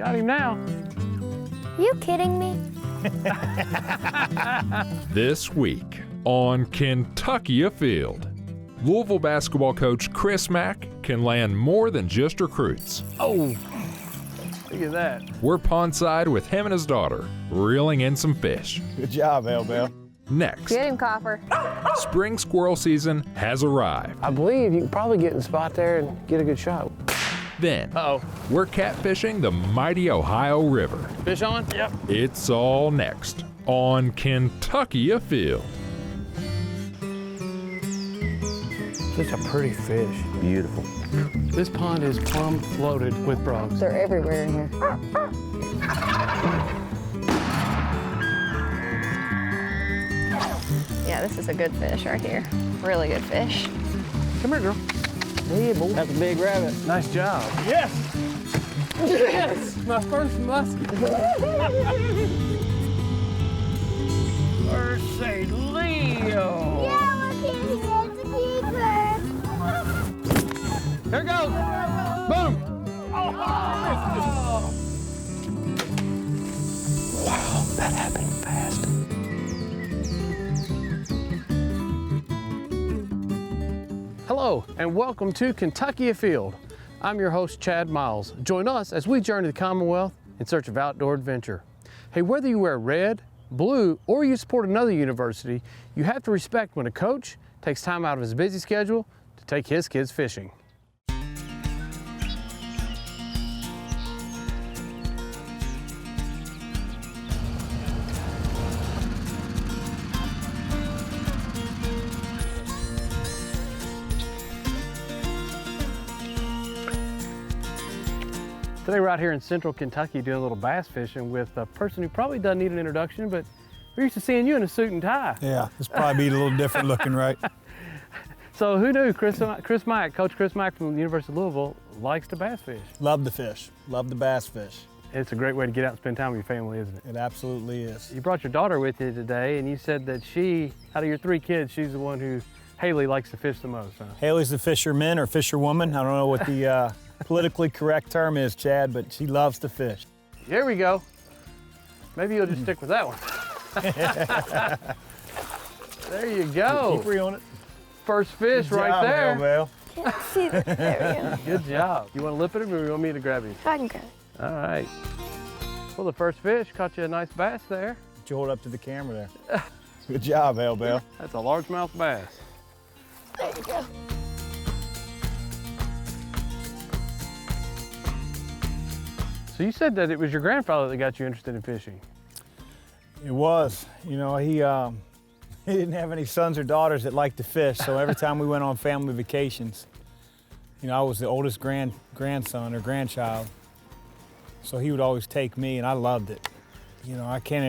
Got him now. You kidding me? This week on Kentucky Afield, Louisville basketball coach Chris Mack can land more than just recruits. Oh, look at that. We're pondside with him and his daughter, reeling in some fish. Good job, Bell. Next, Get him, Copper. spring squirrel season has arrived. I believe you can probably get in the spot there and get a good shot. Then, Uh-oh. we're catfishing the mighty Ohio River. Fish on? Yep. It's all next on Kentucky Afield. Such a pretty fish. Beautiful. This pond is plumb loaded with frogs. They're everywhere in here. Yeah, this is a good fish right here. Really good fish. Come here, girl. Hey, boy. That's a big rabbit. Nice job. Yes! Yes! My first muskie. Mercy Leo! Yeah, look at it. It's a keeper. Here it goes. Boom! Wow, that happened fast. Hello, and welcome to Kentucky Afield. I'm your host, Chad Miles. Join us as we journey the Commonwealth in search of outdoor adventure. Hey, whether you wear red, blue, or you support another university, you have to respect when a coach takes time out of his busy schedule to take his kids fishing. Today right here in central Kentucky doing a little bass fishing with a person who probably doesn't need an introduction, but we're used to seeing you in a suit and tie. Yeah, this probably be a little different looking, right? So who knew Chris Mack, Coach Chris Mack from the University of Louisville, likes to bass fish. Love the fish. Love the bass fish. It's a great way to get out and spend time with your family, isn't it? It absolutely is. You brought your daughter with you today, and you said that she, out of your 3 kids, she's the one who Haley likes to fish the most, huh? Haley's the fisherman or fisherwoman. I don't know what the politically correct term is, Chad, but she loves to fish. Here we go. Maybe you'll just stick with that one. There you go. Keep reeling it. First fish Good right job, there. Bell. Can't see that. There we go. Good job. You want to lip it or you want me to grab you? I can grab it. All right. Well, the first fish caught you a nice bass there. Did you hold up to the camera there? Good job, Bell. That's a largemouth bass. There you go. So you said that it was your grandfather that got you interested in fishing. It was. You know, he didn't have any sons or daughters that liked to fish, so every time we went on family vacations, you know, I was the oldest grandson or grandchild, so he would always take me, and I loved it. You know, I can't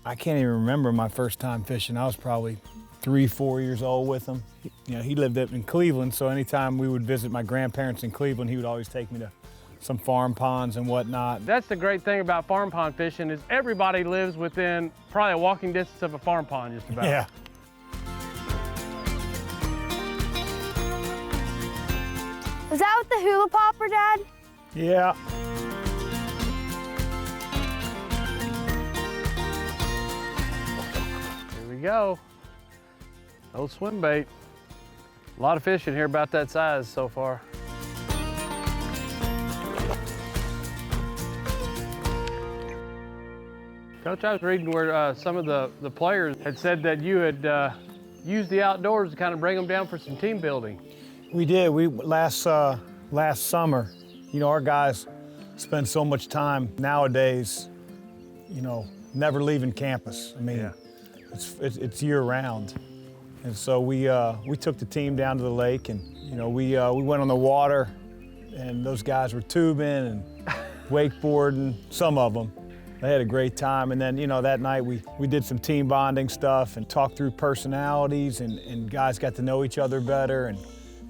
even remember my first time fishing. I was probably 3, 4 years old with him. You know, he lived up in Cleveland, so anytime we would visit my grandparents in Cleveland, he would always take me to some farm ponds and whatnot. That's the great thing about farm pond fishing is everybody lives within probably a walking distance of a farm pond just about. Yeah. Was that with the hula popper, Dad? Yeah. Here we go. Old swim bait. A lot of fish in here about that size so far. Coach, I was reading where some of the players had said that you had used the outdoors to kind of bring them down for some team building. We did. Last summer, you know, our guys spend so much time nowadays, you know, never leaving campus. I mean, Yeah. it's year round. And so we took the team down to the lake, and you know, we went on the water, and those guys were tubing and wakeboarding, some of them. They had a great time, and then, you know, that night we did some team bonding stuff and talked through personalities, and guys got to know each other better, and,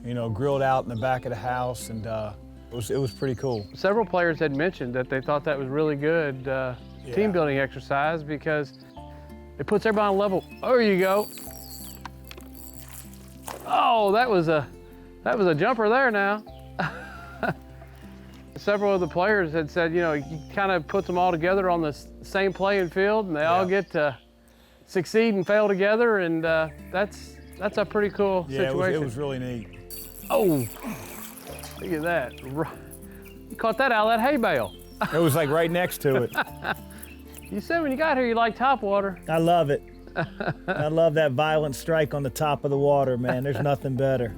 you know, grilled out in the back of the house, and it was pretty cool. Several players had mentioned that they thought that was really good team building exercise because it puts everybody on level. There you go. Oh, that was a jumper there now. Several of the players had said, you know, you kind of put them all together on the same playing field, and they all get to succeed and fail together, and that's a pretty cool situation. It was really neat. Oh, look at that. You caught that out of that hay bale. It was like right next to it. You said when you got here you liked top water. I love it. I love that violent strike on the top of the water, man. There's nothing better.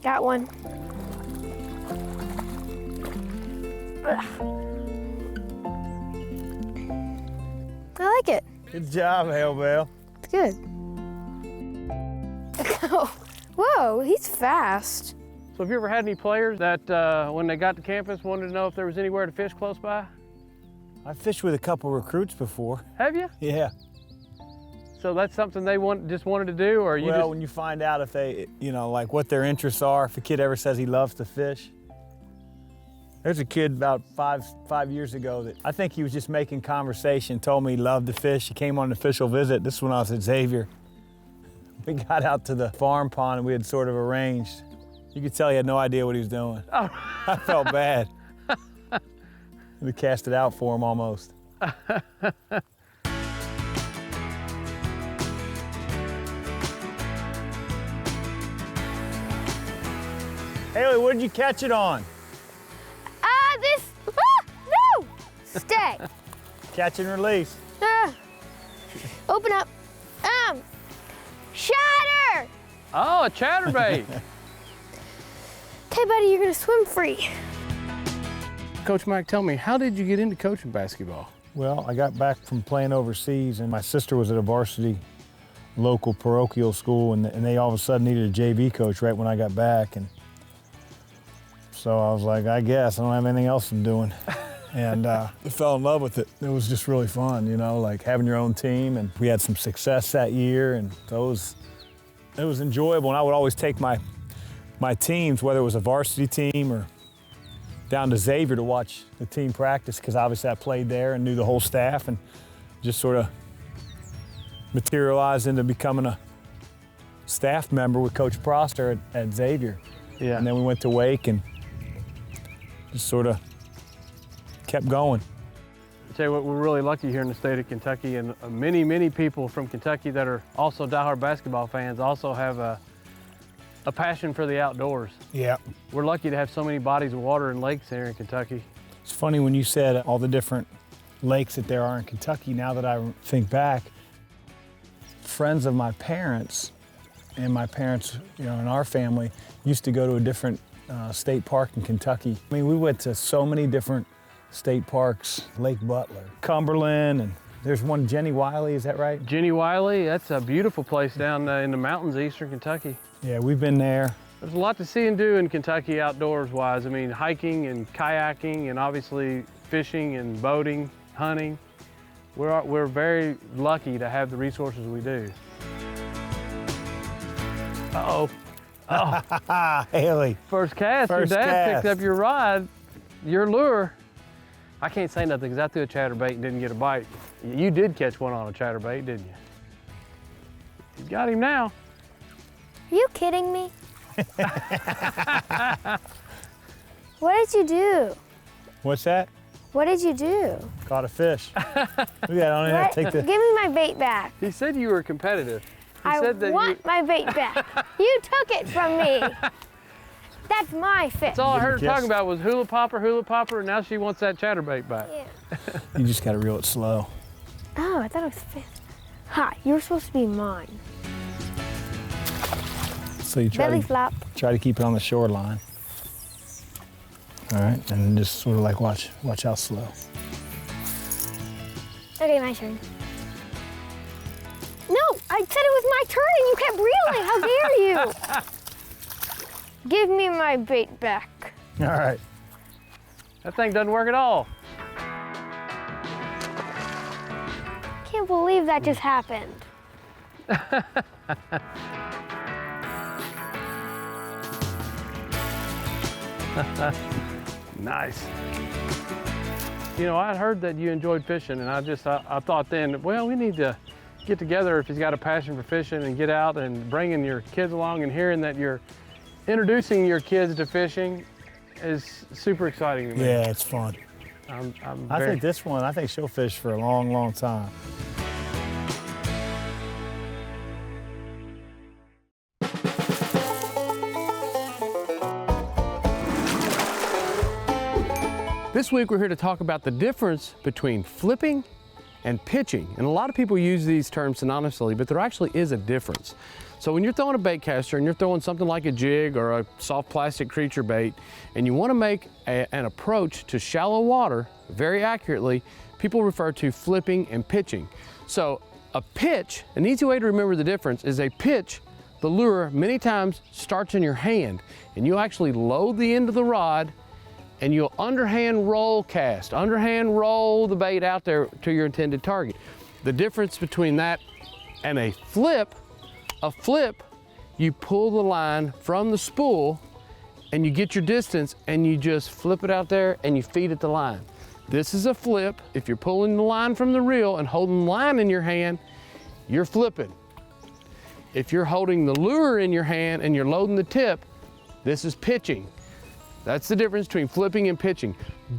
Got one. Ugh. I like it. Good job, Hail Bale. It's good. Whoa, he's fast. So have you ever had any players that when they got to campus wanted to know if there was anywhere to fish close by? I fished with a couple recruits before. Have you? Yeah. So that's something they just wanted to do, or you Well, just... when you find out if they, you know, like what their interests are, if a kid ever says he loves to fish. There's a kid about five years ago that I think he was just making conversation, told me he loved to fish. He came on an official visit. This is when I was at Xavier. We got out to the farm pond and we had sort of arranged. You could tell he had no idea what he was doing. Oh. I felt bad. We cast it out for him almost. Haley, what did you catch it on? No! Stay. Catch and release. Open up. Shatter! Oh, a chatterbait. Okay, buddy, you're gonna swim free. Coach Mike, tell me, how did you get into coaching basketball? Well, I got back from playing overseas, and my sister was at a varsity local parochial school, and they all of a sudden needed a JV coach right when I got back. And so I was like, I guess I don't have anything else I'm doing. And I fell in love with it. It was just really fun, you know, like having your own team. And we had some success that year, and so it was enjoyable. And I would always take my teams, whether it was a varsity team or down to Xavier to watch the team practice, because obviously I played there and knew the whole staff, and just sort of materialized into becoming a staff member with Coach Proster at Xavier. Yeah. And then we went to Wake and just sort of kept going. I tell you what, we're really lucky here in the state of Kentucky, and many people from Kentucky that are also diehard basketball fans also have a passion for the outdoors. Yeah. We're lucky to have so many bodies of water and lakes here in Kentucky. It's funny when you said all the different lakes that there are in Kentucky. Now that I think back, friends of my parents and my parents, you know, in our family used to go to a different state park in Kentucky. I mean, we went to so many different state parks, Lake Butler, Cumberland, and there's one, Jenny Wiley, is that right? Jenny Wiley, that's a beautiful place down in the mountains of eastern Kentucky. Yeah, we've been there. There's a lot to see and do in Kentucky outdoors-wise. I mean, hiking and kayaking, and obviously fishing and boating, hunting. We're very lucky to have the resources we do. Uh-oh. Oh. Haley. First cast, First your dad cast. picked up your rod, your lure. I can't say nothing because I threw a chatterbait and didn't get a bite. You did catch one on a chatterbait, didn't you? You got him now. Are you kidding me? What did you do? What's that? What did you do? Caught a fish. Look at that, I don't even have to take Give the... me my bait back. He said you were competitive. He I said that want my bait back. You took it from me. That's my fish. That's all I heard her Kiss. talking about was hula popper, and now she wants that chatterbait back. Yeah. You just gotta reel it slow. Oh, I thought it was fish. Hi, you were supposed to be mine. So you Belly flop. try to keep it on the shoreline. All right, and then just sort of like watch how slow. Okay, my turn. No, I said it was my turn and you kept reeling. How dare you? Give me my bait back. All right. That thing doesn't work at all. Can't believe that just happened. Nice. You know, I heard that you enjoyed fishing, and I thought then, well, we need to get together if he's got a passion for fishing and get out and bringing your kids along and hearing that you're introducing your kids to fishing is super exciting to me. Yeah, it's fun. I think this one, I think she'll fish for a long, long time. This week we're here to talk about the difference between flipping and pitching. And a lot of people use these terms synonymously, but there actually is a difference. So when you're throwing a bait caster and you're throwing something like a jig or a soft plastic creature bait, and you want to make an approach to shallow water very accurately, people refer to flipping and pitching. So a pitch, an easy way to remember the difference is a pitch, the lure many times starts in your hand, and you actually load the end of the rod and you'll underhand roll cast, underhand roll the bait out there to your intended target. The difference between that and a flip, you pull the line from the spool and you get your distance and you just flip it out there and you feed it the line. This is a flip. If you're pulling the line from the reel and holding the line in your hand, you're flipping. If you're holding the lure in your hand and you're loading the tip, this is pitching. That's the difference between flipping and pitching.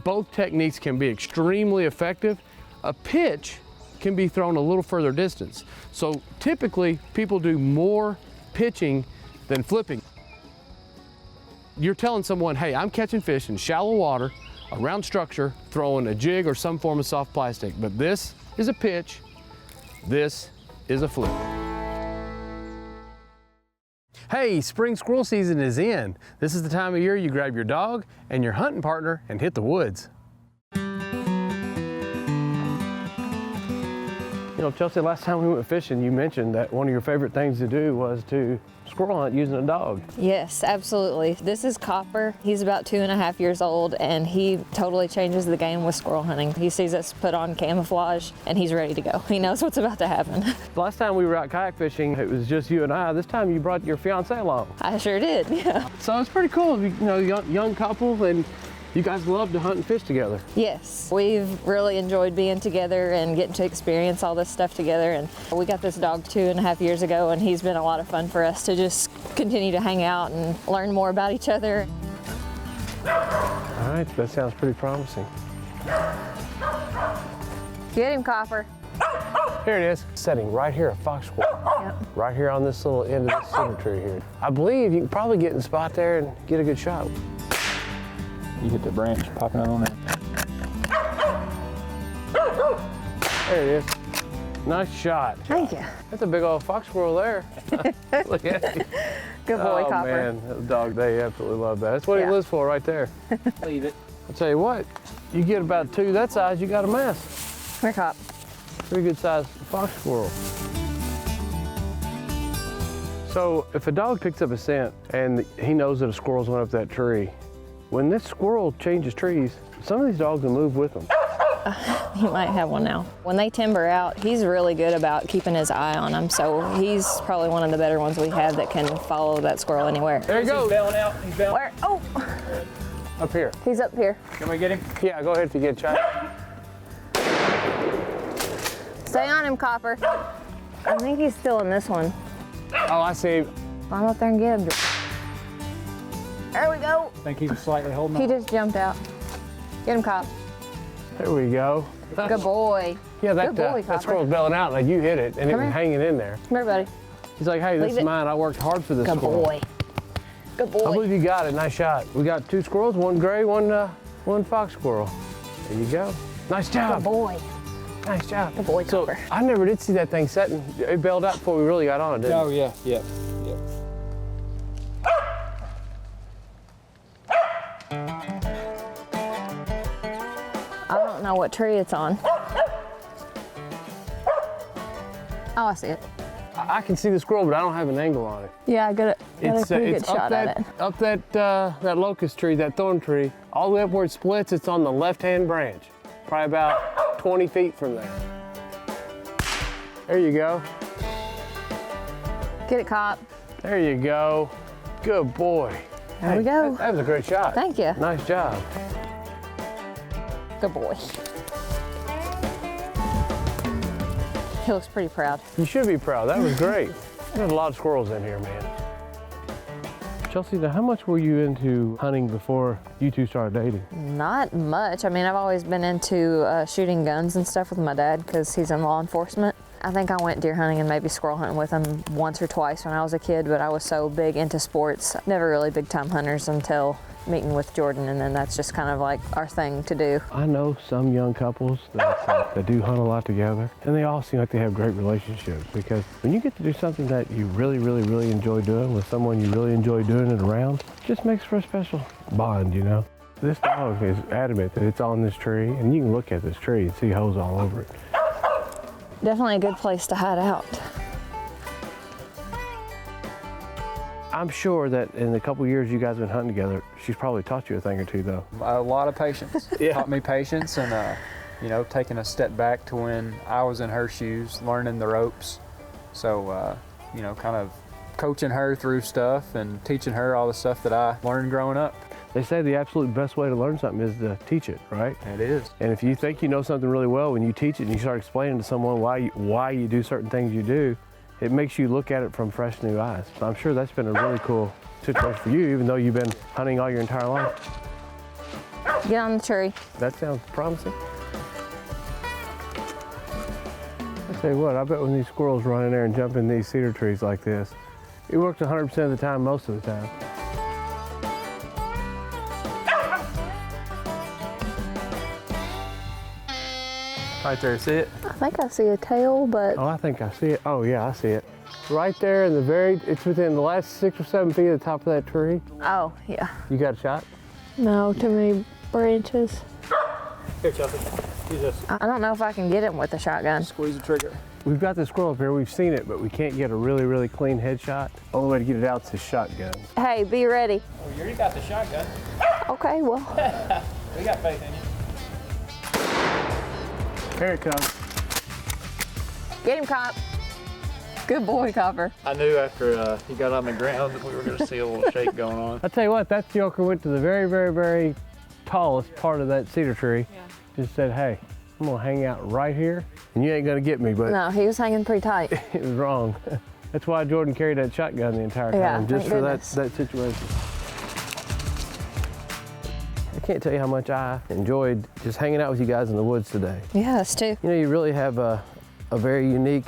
Both techniques can be extremely effective. A pitch can be thrown a little further distance. So typically people do more pitching than flipping. You're telling someone, hey, I'm catching fish in shallow water, around structure, throwing a jig or some form of soft plastic, but this is a pitch, this is a flip. Hey, spring squirrel season is in. This is the time of year you grab your dog and your hunting partner and hit the woods. You know, Chelsea, last time we went fishing, you mentioned that one of your favorite things to do was to squirrel hunt using a dog. Yes, absolutely. This is Copper. He's about 2.5 years old, and he totally changes the game with squirrel hunting. He sees us put on camouflage, and he's ready to go. He knows what's about to happen. Last time we were out kayak fishing, it was just you and I. This time you brought your fiance along. I sure did, yeah. So it's pretty cool, you know, young couple, and you guys love to hunt and fish together. Yes, we've really enjoyed being together and getting to experience all this stuff together. And we got this dog 2.5 years ago, and he's been a lot of fun for us to just continue to hang out and learn more about each other. All right, that sounds pretty promising. Get him, Copper. Here it is, setting right here, a fox squirrel. Yep. Right here on this little end of this cedar tree here. I believe you can probably get in the spot there and get a good shot. You hit the branch popping out on there. There it is. Nice shot. Thank you. That's a big old fox squirrel there. Look at you. Good boy, Oh Copper. man, that dog, they absolutely love that. That's what he Yeah. lives for right there. Leave it. I'll tell you what, you get about two that size, you got a mess. Come here, Cop. Pretty good sized fox squirrel. So if a dog picks up a scent and he knows that a squirrel's went up that tree, when this squirrel changes trees, some of these dogs will move with them. He might have one now. When they timber out, he's really good about keeping his eye on them. So he's probably one of the better ones we have that can follow that squirrel anywhere. There you go. He's bailing out. He's bailing. Where? Oh, Up here. he's up here. Can we get him? Yeah, go ahead if you get a shot. Stay on him, Copper. I think he's still in this one. Oh, I see him. Climb up there and get him. There we go. I think he's slightly holding He on. just jumped out. Get him, Cop. There we go. Good boy. Yeah, Good boy, that Copper. squirrel's belling out like you hit it and it Come was here. hanging in there. Come here, buddy. He's like, hey, this Leave is it. mine. I worked hard for this Good squirrel. boy. Good I boy. believe you got it. Nice shot. We got two squirrels, one gray, one fox squirrel. There you go. Nice job. Good boy. Nice job. Good boy, So Copper. I never did see that thing setting. It bailed out before we really got on it, didn't Oh, yeah, yeah, yeah. I don't know what tree it's on. Oh, I see it. I can see the squirrel, but I don't have an angle on it. Yeah, I got it. Got a pretty good It's up shot at it. that locust tree, that thorn tree, all the way up where it splits. It's on the left-hand branch, probably about 20 feet from there. There you go. Get it, Cop. There you go. Good boy. There we go. That was a great shot. Thank you. Nice job. Good boy. He looks pretty proud. You should be proud. That was great. There's a lot of squirrels in here, man. Chelsea, now how much were you into hunting before you two started dating? Not much. I mean, I've always been into shooting guns and stuff with my dad because he's in law enforcement. I think I went deer hunting and maybe squirrel hunting with him once or twice when I was a kid, but I was so big into sports. Never really big time hunters until meeting with Jordan, and then that's just kind of like our thing to do. I know some young couples that do hunt a lot together, and they all seem like they have great relationships, because when you get to do something that you really, really, really enjoy doing with someone you really enjoy doing it around, it just makes for a special bond, you know? This dog is adamant that it's on this tree, and you can look at this tree and see holes all over it. Definitely a good place to hide out. I'm sure that in the couple years you guys have been hunting together, she's probably taught you a thing or two, though. A lot of patience. Yeah. Taught me patience and, you know, taking a step back to when I was in her shoes, learning the ropes. So, you know, kind of coaching her through stuff and teaching her all the stuff that I learned growing up. They say the absolute best way to learn something is to teach it, right? It is. And if you think you know something really well, when you teach it and you start explaining to someone why you do certain things you do, it makes you look at it from fresh new eyes. So I'm sure that's been a really cool situation for you, even though you've been hunting all your entire life. Get on the tree. That sounds promising. I tell you what, I bet when these squirrels run in there and jump in these cedar trees like this, it works 100% of the time, most of the time. Right there, see it? I think I see a tail, but Oh, I think I see it. Oh, yeah, I see it. Right there in it's within the last 6 or 7 feet of the top of that tree. oh, yeah. You got a shot? No, too many branches. Here, Chelsea. Use this. I don't know if I can get him with a shotgun. Squeeze the trigger. We've got this squirrel up here, we've seen it, but we can't get a really, really clean headshot. Only way to get it out is his shotgun. Hey, be ready. Oh, you already got the shotgun. Okay, well. We got faith in you. Here it comes. Get him, Cop. Good boy, Copper. I knew after he got on the ground that we were going to see a little shake going on. I tell you what, that joker went to the very, very, very tallest part of that cedar tree. Yeah. Just said, hey, I'm gonna hang out right here, and you ain't gonna get me, but No, he was hanging pretty tight. it was wrong. That's why Jordan carried that shotgun the entire time, Yeah, just thank for goodness. that situation. I can't tell you how much I enjoyed just hanging out with you guys in the woods today. Yeah, us too. You know, you really have a very unique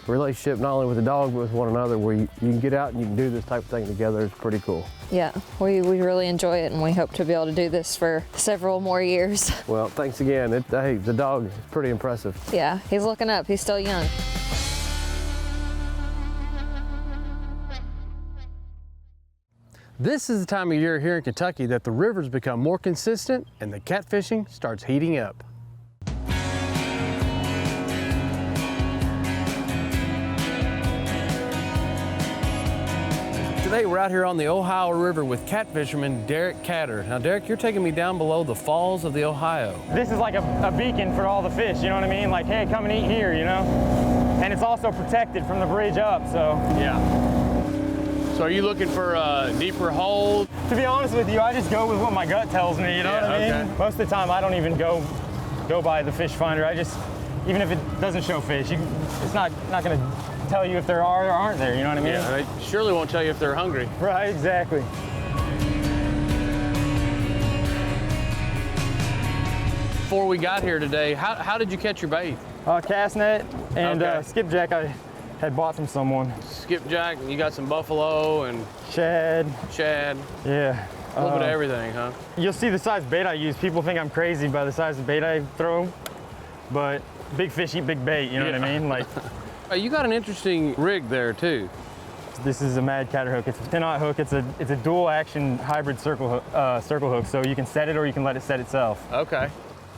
relationship, not only with the dog, but with one another, where you can get out and you can do this type of thing together. It's pretty cool. Yeah, we really enjoy it, and we hope to be able to do this for several more years. Well, thanks again. Hey, the dog is pretty impressive. Yeah, he's looking up. He's still young. This is the time of year here in Kentucky that the rivers become more consistent and the catfishing starts heating up. Today we're out here on the Ohio River with catfisherman Derek Catter. Now Derek, you're taking me down below the falls of the Ohio. This is like a beacon for all the fish, you know what I mean? Like, hey, come and eat here, you know? And it's also protected from the bridge up, so. Yeah. So are you looking for a deeper hole? To be honest with you, I just go with what my gut tells me, you know what I mean? Okay. Most of the time, I don't even go by the fish finder. I just, even if it doesn't show fish, it's not gonna tell you if there are or aren't there, you know what I mean? Yeah, they surely won't tell you if they're hungry. Right, exactly. Before we got here today, how did you catch your bait? Cast net and Okay. skipjack I had bought from someone. Skipjack, and you got some buffalo and Shad, shad, yeah. a little bit of everything, huh? You'll see the size bait I use. People think I'm crazy by the size of bait I throw, but big fish eat big bait, you know what I mean? Like, You got an interesting rig there too. this is a Mad Catter hook. It's a 10-aught hook. It's a dual action hybrid circle hook, so you can set it or you can let it set itself. Okay.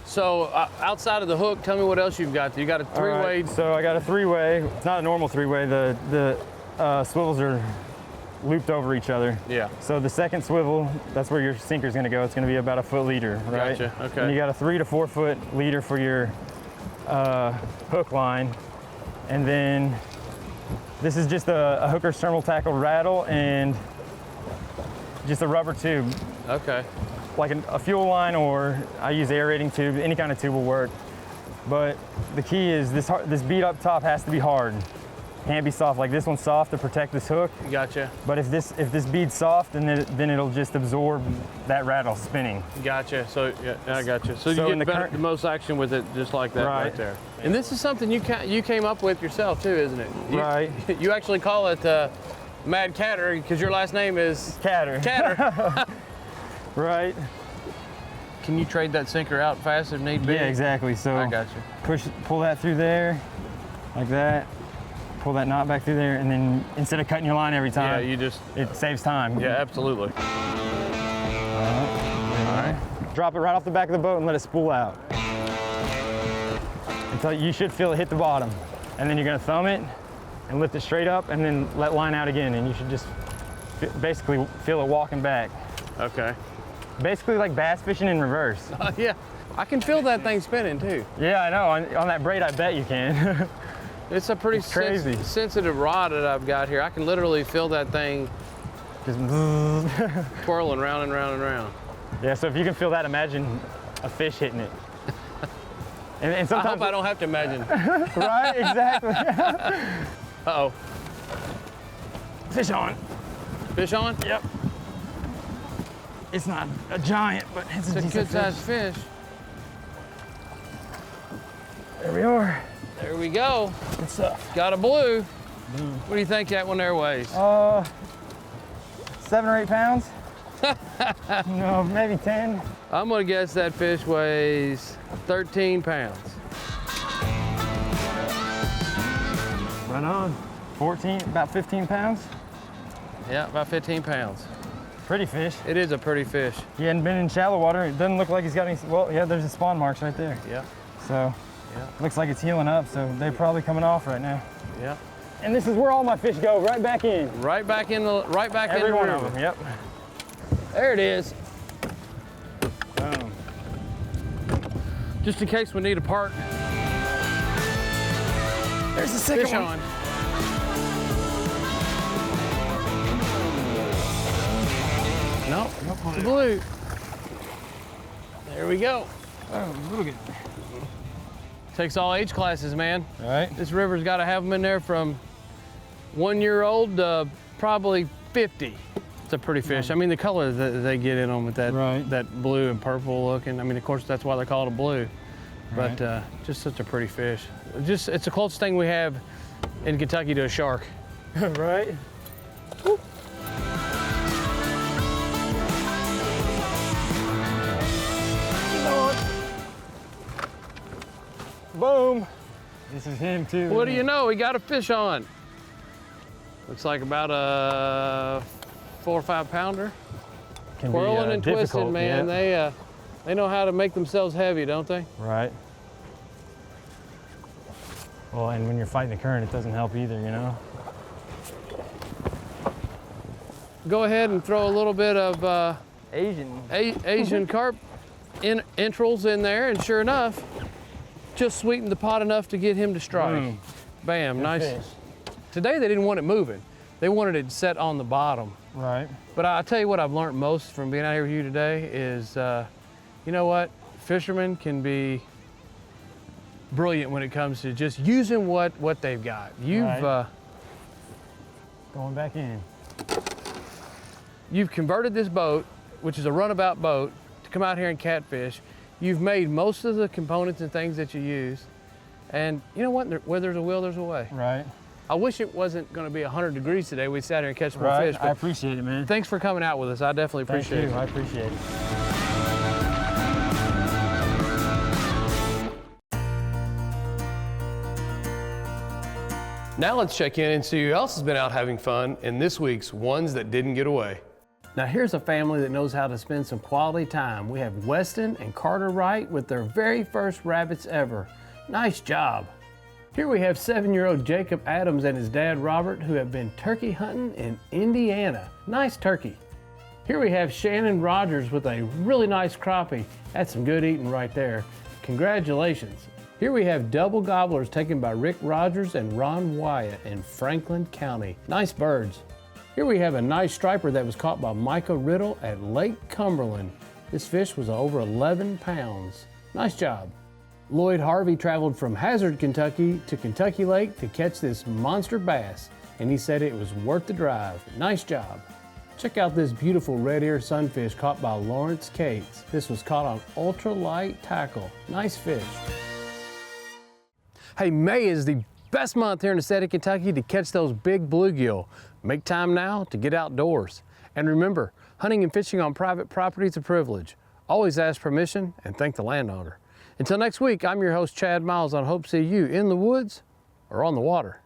So outside of the hook, tell me what else you've got. You got a three-way. All right, so I got a three-way. It's not a normal three-way. The swivels are looped over each other. Yeah. So the second swivel, that's where your sinker's gonna go. It's gonna be about a foot leader, right? Gotcha, okay. And you got a 3 to 4 foot leader for your hook line. And then this is just a hooker's thermal tackle rattle and just a rubber tube. Okay. Like a fuel line, or I use aerating tube, any kind of tube will work. But the key is this bead up top has to be hard. Can't be soft. Like this one's soft to protect this hook. Gotcha. But if this bead's soft, then it'll just absorb that rattle spinning. Gotcha. So yeah, I gotcha. So you get the most action with it just like that right there. And this is something you came up with yourself too, isn't it? Right. You actually call it Mad Catter because your last name is Catter. Catter. Right. Can you trade that sinker out fast if need be? Yeah, exactly. So I got you. Pull that through there, like that. Pull that knot back through there, and then instead of cutting your line every time, it saves time. Yeah, absolutely. All right. Drop it right off the back of the boat and let it spool out. Until you should feel it hit the bottom. And then you're gonna thumb it and lift it straight up and then let line out again, and you should just basically feel it walking back. Okay. Basically like bass fishing in reverse. Yeah, I can feel that thing spinning too. Yeah, I know. On that braid, I bet you can. It's a pretty crazy sensitive rod that I've got here. I can literally feel that thing just twirling round and round and round. Yeah, so if you can feel that, imagine a fish hitting it. And sometimes I hope I don't have to imagine. Right, exactly. Uh-oh. Fish on. Fish on? Yep. It's not a giant, but it's a good sized fish. There we are. There we go. Good stuff. Got a blue. What do you think that one there weighs? 7 or 8 pounds. No, maybe 10. I'm gonna guess that fish weighs 13 pounds. Right on. 14, about 15 pounds. Yeah, about 15 pounds. Pretty fish. It is a pretty fish. He hadn't been in shallow water. It doesn't look like he's got any, well, yeah, there's the spawn marks right there. Yeah. So, yeah. Looks like it's healing up, so they're probably coming off right now. Yeah. And this is where all my fish go, right back in. Right back in the Every one of them, yep. There it is. Boom. Just in case we need a part. There's the second fish one. On. Nope, the blue. There we go. Oh, look at it. Takes all age classes, man. All right. This river's got to have them in there from 1 year old to probably 50. It's a pretty fish. I mean, the color that they get in them with that that blue and purple looking. I mean, of course, that's why they call it a blue. But just such a pretty fish. It's the closest thing we have in Kentucky to a shark. Right. Woo. Boom. This is him too. What do you know? We got a fish on. Looks like about a 4 or 5 pounder. Twirling and twisting, man. Yep. They know how to make themselves heavy, don't they? Right. Well, and when you're fighting the current, it doesn't help either, you know? Go ahead and throw a little bit of Asian carp entrails in there, and sure enough, just sweetened the pot enough to get him to strike. Bam, nice. Fish. Today they didn't want it moving. They wanted it set on the bottom. Right. But I'll tell you what I've learned most from being out here with you today is, you know what? Fishermen can be brilliant when it comes to just using what they've got. You've going back in. You've converted this boat, which is a runabout boat, to come out here and catfish. You've made most of the components and things that you use. And you know what? Where there's a will, there's a way. Right. I wish it wasn't going to be 100 degrees today. We sat here and catch more fish. I appreciate it, man. Thanks for coming out with us. I definitely appreciate it. I appreciate it. Now let's check in and see who else has been out having fun in this week's Ones That Didn't Get Away. Now here's a family that knows how to spend some quality time. We have Weston and Carter Wright with their very first rabbits ever. Nice job. Here we have 7-year-old Jacob Adams and his dad Robert who have been turkey hunting in Indiana. Nice turkey. Here we have Shannon Rogers with a really nice crappie. That's some good eating right there. Congratulations. Here we have double gobblers taken by Rick Rogers and Ron Wyatt in Franklin County. Nice birds. Here we have a nice striper that was caught by Micah Riddle at Lake Cumberland. This fish was over 11 pounds. Nice job. Lloyd Harvey traveled from Hazard, Kentucky to Kentucky Lake to catch this monster bass, and he said it was worth the drive. Nice job. Check out this beautiful red ear sunfish caught by Lawrence Cates. This was caught on ultralight tackle. Nice fish. Hey, May is the best month here in the state of Kentucky to catch those big bluegill. Make time now to get outdoors. And remember, hunting and fishing on private property is a privilege. Always ask permission and thank the landowner. Until next week, I'm your host, Chad Miles, and I hope to see you in the woods or on the water.